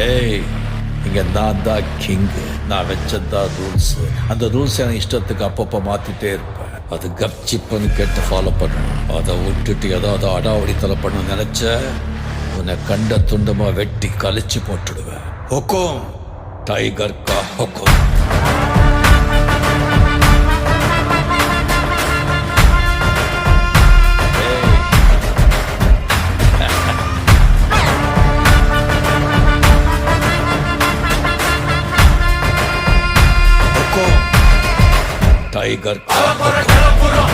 ஏய், இங்க நான் தான் கிங்கு. நான் வச்சதான் ரூல்ஸ். அந்த ரூல்ஸ் எனக்கு இஷ்டத்துக்கு அப்பப்போ மாத்திட்டே இருப்பேன். அது கப்சிப்புன்னு கேட்டு ஃபாலோ பண்ணணும். அதை விட்டுட்டு ஏதாவது அடாவடித்தலை பண்ண நினைச்ச உன்னை கண்ட துண்டமா வெட்டி கழிச்சு போட்டுடுவேன். ஹுக்கும், டைகர் கா ஹுக்கும். டைகர் கா ஹுக்கும்.